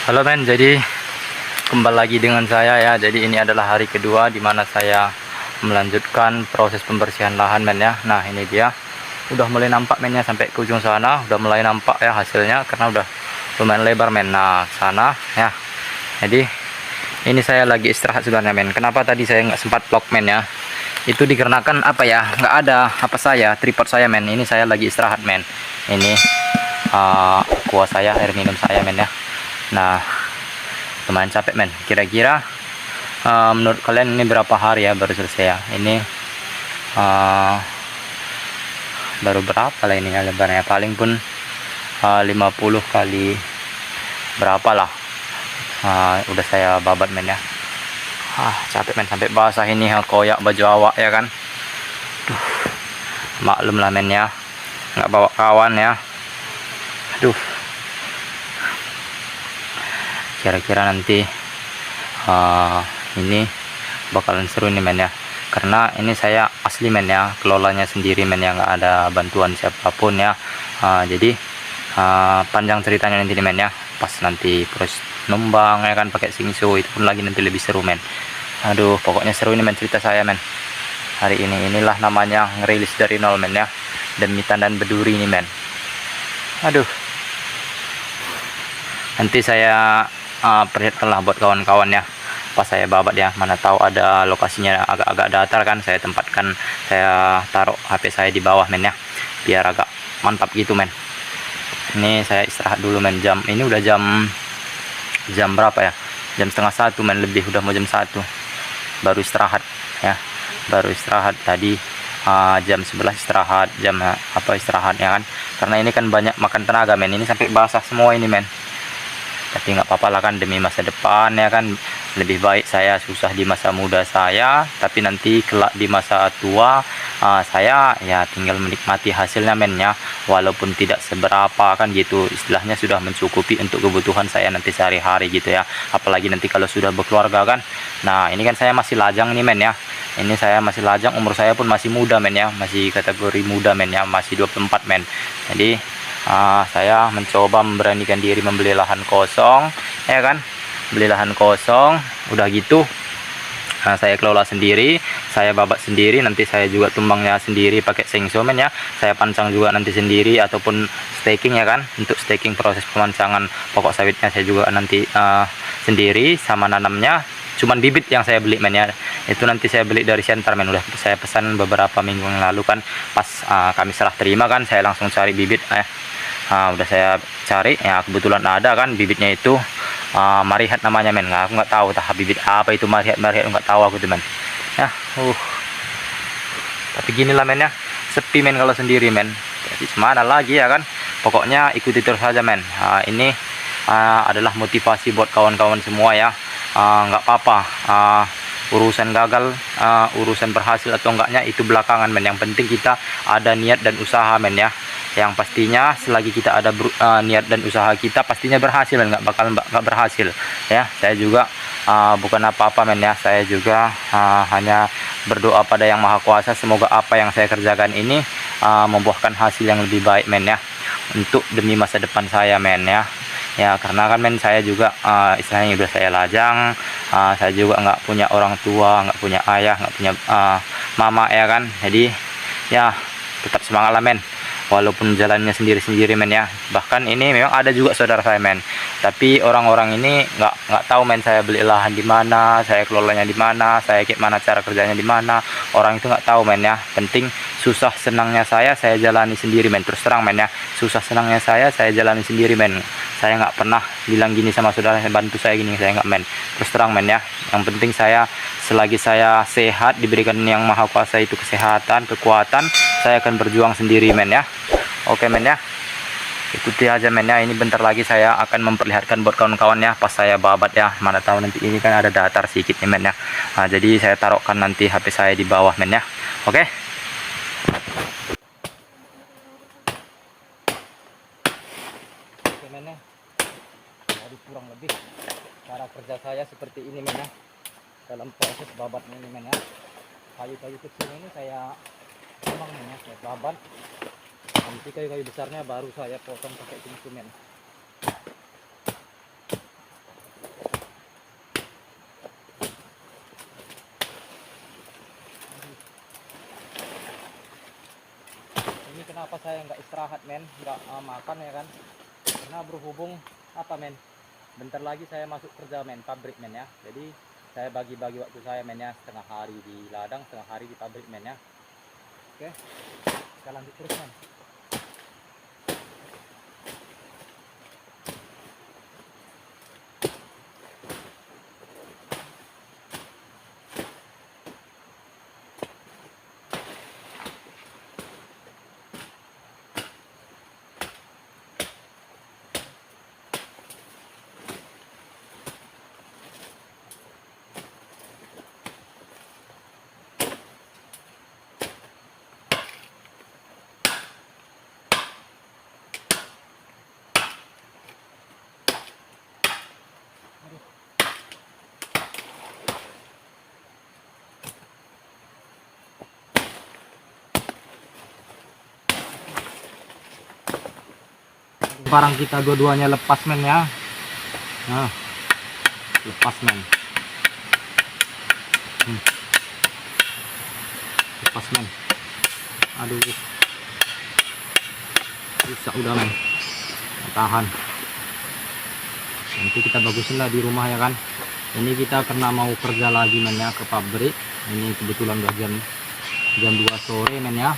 Halo men, jadi kembali lagi dengan saya ya. Jadi ini adalah hari kedua di mana saya melanjutkan proses pembersihan lahan men ya. Nah ini dia, udah mulai nampak men ya, sampai ke ujung sana udah mulai nampak ya hasilnya, karena udah lumayan lebar men. Nah sana ya, jadi ini saya lagi istirahat sebenarnya men. Kenapa tadi saya nggak sempat vlog men ya, itu dikarenakan apa ya, nggak ada apa saya tripod saya men. Ini saya lagi istirahat men. Ini kuah saya, air minum saya men ya. Nah lumayan capek men. Kira-kira menurut kalian ini berapa hari ya baru selesai ya? Ini baru berapa lah ini ya lebarnya, paling pun 50 kali berapa lah. Udah saya babat men ya. Capek men, sampai basah ini koyak baju awak ya kan. Duh, maklum lah men ya, nggak bawa kawan ya. Aduh, kira-kira nanti ini bakalan seru nih men ya, karena ini saya asli men ya, kelolanya sendiri men ya, nggak ada bantuan siapapun ya. Jadi panjang ceritanya nanti nih men ya, pas nanti proses numbang ya kan pakai singsu, itu pun lagi nanti lebih seru men. Aduh pokoknya seru ini men cerita saya men hari ini. Inilah namanya ngerilis dari nol men ya, demi tandan berduri ini men. Aduh, nanti saya perlihatkan lah buat kawan-kawan ya pas saya babat ya. Mana tahu ada lokasinya agak-agak datar kan, saya tempatkan, saya taruh HP saya di bawah men ya, biar agak mantap gitu men. Ini saya istirahat dulu men, ini udah jam berapa ya, jam setengah satu men, lebih udah mau jam 1 baru istirahat ya, baru istirahat tadi. Jam 11 istirahat, jam apa istirahat ya kan, karena ini kan banyak makan tenaga men. Ini sampai basah semua ini men, tapi nggak apa-apa lah kan, demi masa depan ya kan. Lebih baik saya susah di masa muda saya, tapi nanti kelak di masa tua saya ya tinggal menikmati hasilnya men ya, walaupun tidak seberapa kan gitu, istilahnya sudah mencukupi untuk kebutuhan saya nanti sehari-hari gitu ya. Apalagi nanti kalau sudah berkeluarga kan. Nah ini kan saya masih lajang nih men ya, ini saya masih lajang, umur saya pun masih muda men ya, masih kategori muda men ya, masih 24 men. Jadi saya mencoba memberanikan diri membeli lahan kosong ya kan, beli lahan kosong, udah gitu saya kelola sendiri, saya babat sendiri, nanti saya juga tumbangnya sendiri pakai sengso men ya, saya pancang juga nanti sendiri, ataupun staking ya kan. Untuk staking proses pemancangan pokok sawitnya saya juga nanti sendiri, sama nanamnya cuman bibit yang saya beli men ya, itu nanti saya beli dari center men. Udah saya pesan beberapa minggu yang lalu kan, pas kami serah terima kan, saya langsung cari bibit udah saya cari ya, kebetulan ada kan bibitnya itu. Marihat namanya men, aku nggak tahu tah bibit apa itu marihat nggak tahu aku tuh men ya. Tapi gini lah men ya, sepi men kalau sendiri men, jadi semana lagi ya kan. Pokoknya ikuti terus saja men. Ini adalah motivasi buat kawan-kawan semua ya. Nggak apa-apa urusan gagal, urusan berhasil atau enggaknya itu belakangan men. Yang penting kita ada niat dan usaha men ya. Yang pastinya selagi kita ada niat dan usaha kita pastinya berhasil men, nggak bakal nggak berhasil ya. Saya juga bukan apa-apa men ya, saya juga hanya berdoa pada yang maha kuasa, semoga apa yang saya kerjakan ini membuahkan hasil yang lebih baik men ya, untuk demi masa depan saya men ya. Ya karena kan men saya juga istilahnya udah saya lajang, saya juga nggak punya orang tua, nggak punya ayah, nggak punya mama ya kan. Jadi ya tetap semangat lah men, walaupun jalannya sendiri-sendiri men ya. Bahkan ini memang ada juga saudara saya men, tapi orang-orang ini nggak tahu men saya beli lahan di mana, saya kelolanya di mana, saya kayak mana cara kerjanya di mana. Orang itu nggak tahu men ya. Penting susah senangnya saya jalani sendiri men. Terus terang men ya, susah senangnya saya jalani sendiri men. Saya nggak pernah bilang gini sama saudara, bantu saya gini, saya nggak men. Terus terang men ya, yang penting saya selagi saya sehat, diberikan yang maha kuasa itu kesehatan, kekuatan, saya akan berjuang sendiri men ya. Oke men ya, ikuti aja men ya. Ini bentar lagi saya akan memperlihatkan buat kawan-kawan ya pas saya babat ya. Mana tahu nanti ini kan ada datar sedikit nih men ya. Jadi saya taruhkan nanti HP saya di bawah men ya. Oke. Oke men ya, jadi kurang lebih cara kerja saya seperti ini men ya, dalam proses babatnya ini men ya. Kayu-kayu kecil ini saya tumbang men ya, saya babat. Nanti kayu-kayu besarnya baru saya potong pakai instrumen. kenapa saya nggak istirahat men, nggak makan ya kan, karena berhubung apa men, bentar lagi saya masuk kerja men, pabrik men ya. Jadi saya bagi-bagi waktu saya men ya, setengah hari di ladang, setengah hari di pabrik men ya. Oke, kita lanjut terus men. Barang kita dua-duanya lepas men ya. Nah, lepas men. Lepas men. Aduh, rusak udah men. Tahan. Nanti kita bagusin lah di rumah ya kan. Ini kita karena mau kerja lagi men ya ke pabrik. Ini kebetulan udah jam 2 sore men ya.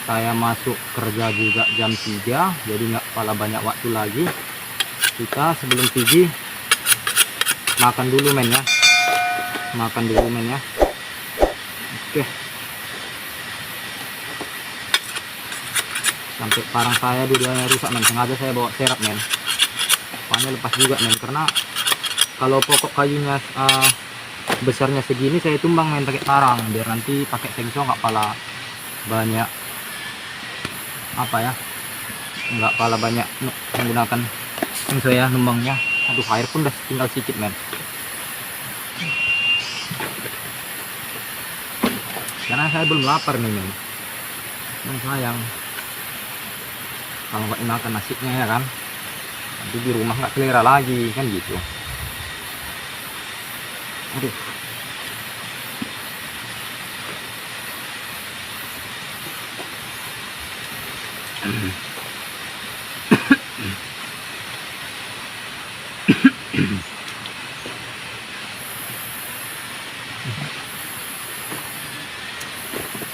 Saya masuk kerja juga jam 3, jadi nggak pala banyak waktu lagi. Kita sebelum pergi makan dulu men ya, makan dulu men ya. Oke, sampai parang saya dua-duanya rusak men, sengaja saya bawa serap men, pokoknya lepas juga men, karena kalau pokok kayunya besarnya segini saya tumbang men pakai parang, biar nanti pakai sengso nggak pala banyak apa ya, nggak pala banyak menggunakan sengso ya numbangnya. Aduh, air pun udah tinggal sedikit men. Karena saya belum lapar nih men, sayang kalau nggak makan nasinya ya kan, nanti di rumah nggak selera lagi kan gitu. Aduh,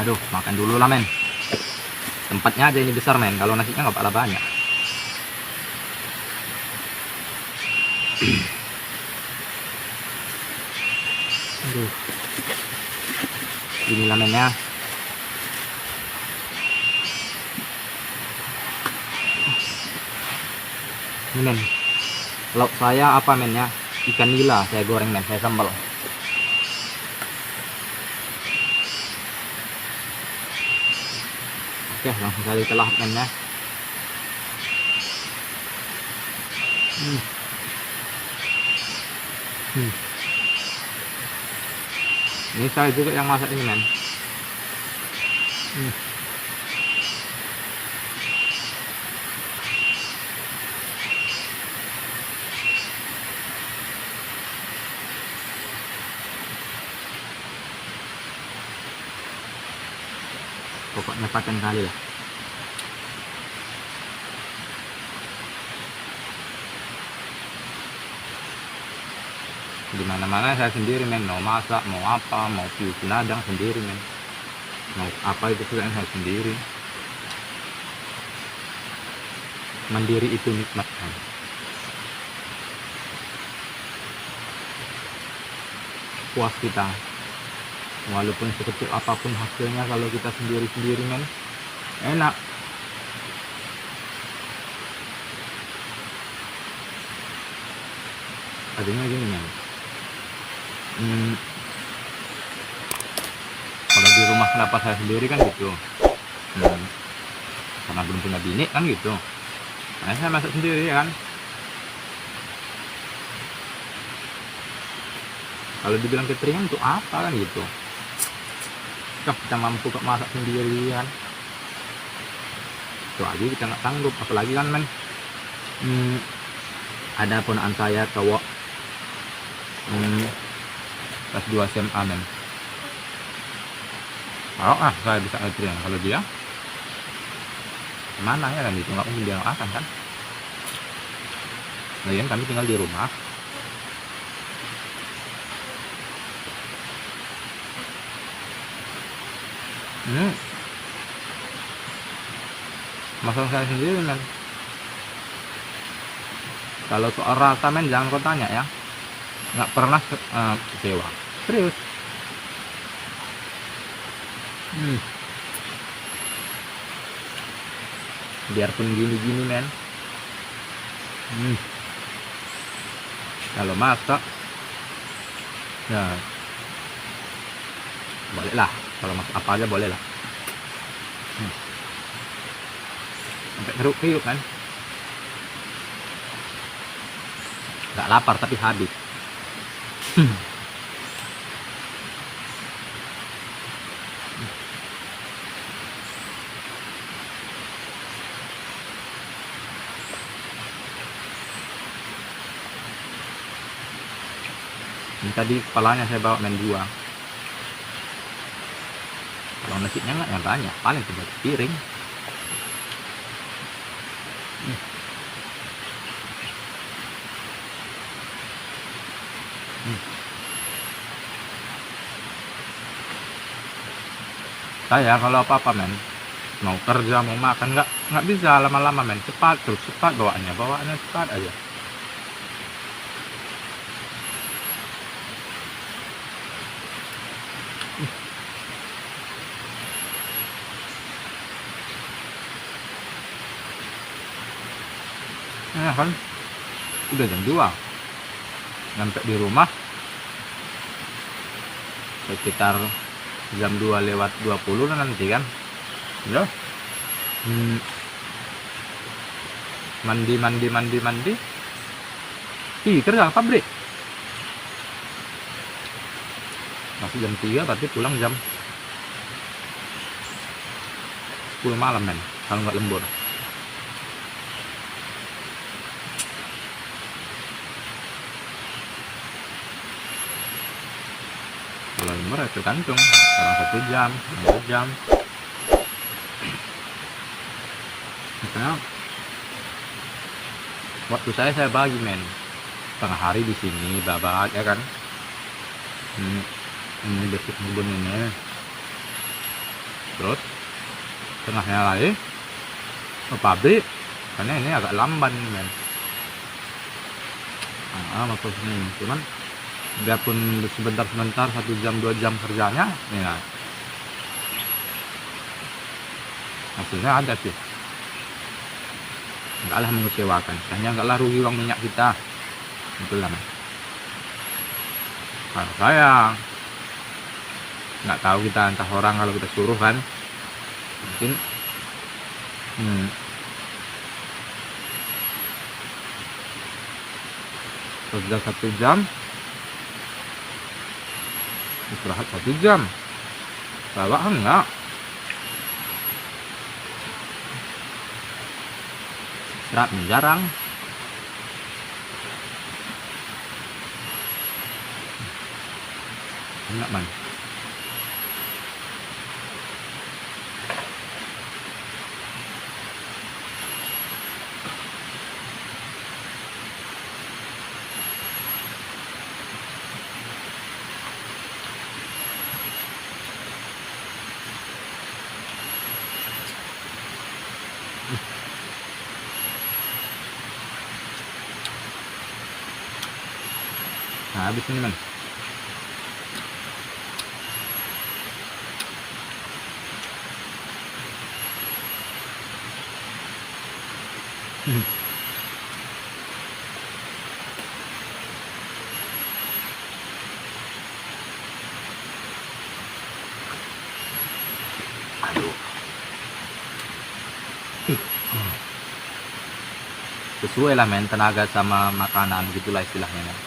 aduh, makan dulu lah men. Tempatnya aja ini besar men, kalau nasinya nggak pala banyak. Aduh, inilah men ya. Ini men, lauk saya apa men ya, ikan nila saya goreng men, saya sambal. Oke, langsung saya telah men ya. Ini saya juga yang masak ini men. Pokoknya paten kali lah. Dimana-mana saya sendiri men, mau masak, mau apa, mau cuci ladang sendiri men, mau apa itu juga saya sendiri. Mandiri itu nikmat kan. Puas kita, walaupun sekecil apapun hasilnya, kalau kita sendiri-sendiri men, enak. Adanya gini men, kalau di rumah kenapa saya sendiri kan gitu, karena belum punya bini kan gitu, nah saya masak sendiri kan. Kalau dibilang catering untuk apa kan gitu, kita mampu kok masak sendirian, itu aja kita nggak sanggup, apalagi kan men, ada ponakan saya cowok kelas 2 SMA men. Kalau saya bisa catering, kalau dia Mana ya kan itu nggak mungkin dia nggak akan kan. Lagian kami tinggal di rumah. Masalah saya sendiri men. Kalau soal rasa men jangan kau tanya ya. Nggak pernah kecewa. Serius. Biarpun gini-gini men. Kalau masak ya boleh lah. Kalau masak apa aja boleh lah. Sampai keruk-keruk kan. Nggak lapar tapi habis. Ini tadi kepalanya saya bawa main 2. Kalau nasinya nggak yang banyak, paling 3 piring. Saya kalau apa-apa men, mau kerja mau makan nggak bisa lama-lama men, cepat terus cepat bawaannya cepat aja. Nah kan udah jam 2 nyampe di rumah sekitar jam 2:20 nanti kan ya. Mandi kerja pabrik masih jam 3 tapi pulang jam 10 malam men kalau nggak lembur. Kalau lembur ya tergantung, kadang 1 jam, kadang 2 jam. Makanya waktu saya bagi men, tengah hari di sini babat ya kan. Ini basic kebun ini, terus tengahnya lagi ke pabrik karena ini agak lamban men. Maksudnya cuman biarpun sebentar 1 jam 2 jam kerjanya ya hasilnya ada sih, enggak lah mengecewakan, hanya enggak lah rugi uang minyak kita, itulah men. Kalau saya nggak tahu, kita entah orang kalau kita suruh kan mungkin kerja 1 jam istirahat 1 jam, bawa enggak istirahat jarang. Enggak man. Nah, habis ini man. Aduh. Sesuai lah men, tenaga sama makanan gitulah istilahnya men.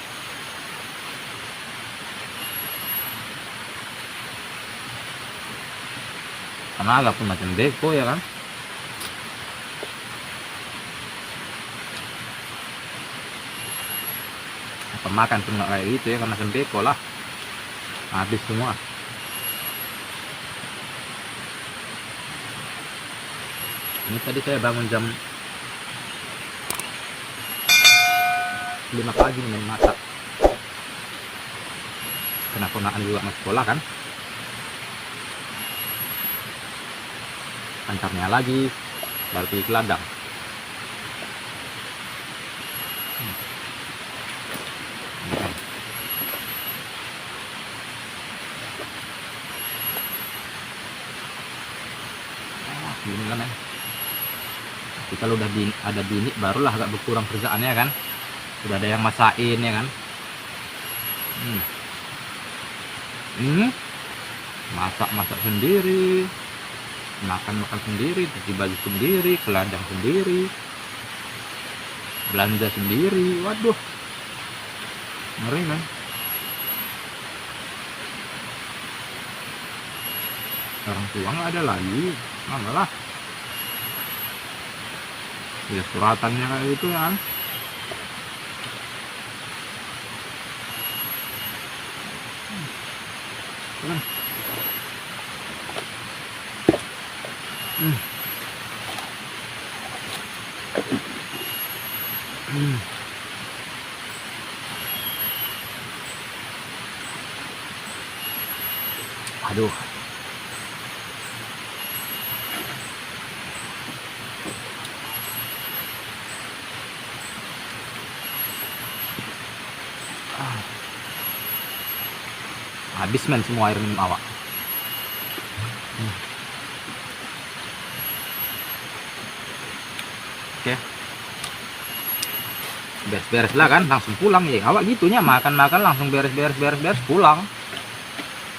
Tenaga pun macam beko ya kan. Pemakan pun nggak kayak gitu ya, karena sembeko lah habis semua. Ini tadi saya bangun jam 5 pagi main masak. Karena ponaan juga masuk sekolah kan. Antarnya lagi balik ke ladang. Gini kan ya. Tapi kalau udah ada bini barulah agak berkurang kerjaannya kan. Sudah ada yang masakin ya kan. Masak sendiri, makan sendiri, cuci baju sendiri, ke ladang sendiri, belanja sendiri. Waduh, ngeri kan. Orang tua nggak ada lagi, malah ya suratannya kayak gitu kan. Aduh. Habis men semua air minum awak. Oke. Beres-beres lah kan, langsung pulang ya. Awak gitunya makan-makan langsung beres-beres pulang.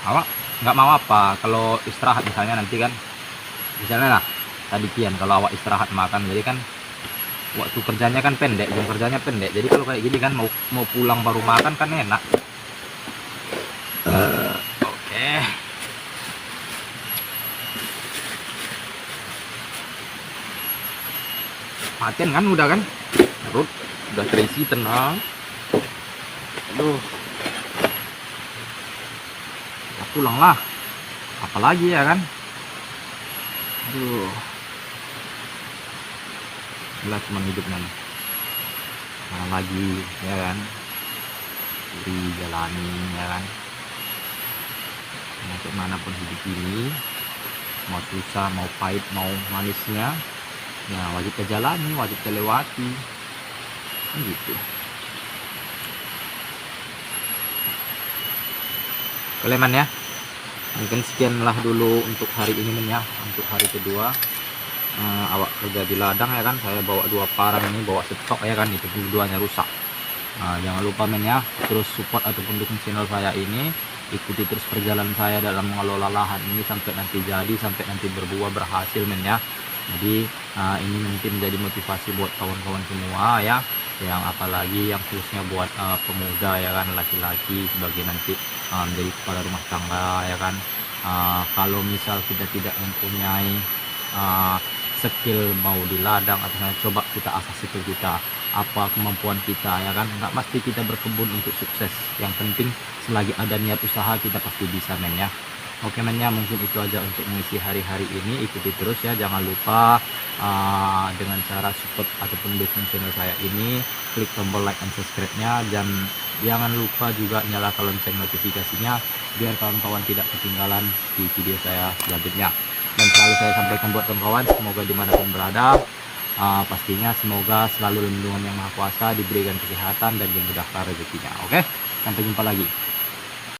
Awak nggak mau apa kalau istirahat misalnya nanti kan, misalnya lah tadi kian kalau awak istirahat makan, jadi kan waktu kerjanya kan pendek, jam kerjanya pendek. Jadi kalau kayak gini kan mau pulang baru makan kan enak. Oke. Matiin kan udah kan, perut udah terisi, tenang. Aduh, ya pulang lah, apalagi ya kan. Aduh, inilah cuman hidupnya nih. Mana lagi ya kan, dijalani ya kan. Untuk manapun hidup ini, mau susah, mau pahit, mau manisnya, ya wajib kita jalani, wajib kita lewati kan gitu. Keleman ya, mungkin sekianlah dulu untuk hari ini men ya. Untuk hari kedua awak kerja di ladang ya kan, saya bawa 2 parang ini, bawa stok ya kan, itu duanya rusak. Jangan lupa men ya, terus support ataupun dukung channel saya ini, ikuti terus perjalanan saya dalam mengelola lahan ini sampai nanti jadi, sampai nanti berbuah berhasil men ya. Jadi ini mungkin menjadi motivasi buat kawan-kawan semua ya, yang apalagi yang khususnya buat pemuda ya kan, laki-laki sebagai nanti menjadi kepala rumah tangga ya kan. Kalau misal kita tidak mempunyai skill mau di ladang, atau coba kita asah skill kita, apa kemampuan kita ya kan, nggak mesti kita berkebun untuk sukses. Yang penting selagi ada niat usaha kita pasti bisa men ya. Oke men ya, mungkin itu aja untuk mengisi hari-hari ini. Ikuti terus ya, jangan lupa dengan cara support ataupun dukung channel saya ini, klik tombol like dan subscribe nya, dan jangan lupa juga nyalakan lonceng notifikasinya biar kawan-kawan tidak ketinggalan di video saya selanjutnya. Dan selalu saya sampaikan buat kawan-kawan, semoga dimanapun berada, pastinya semoga selalu lindungan yang maha kuasa, diberikan kesehatan dan dimudahkan rezekinya. Oke, sampai jumpa lagi.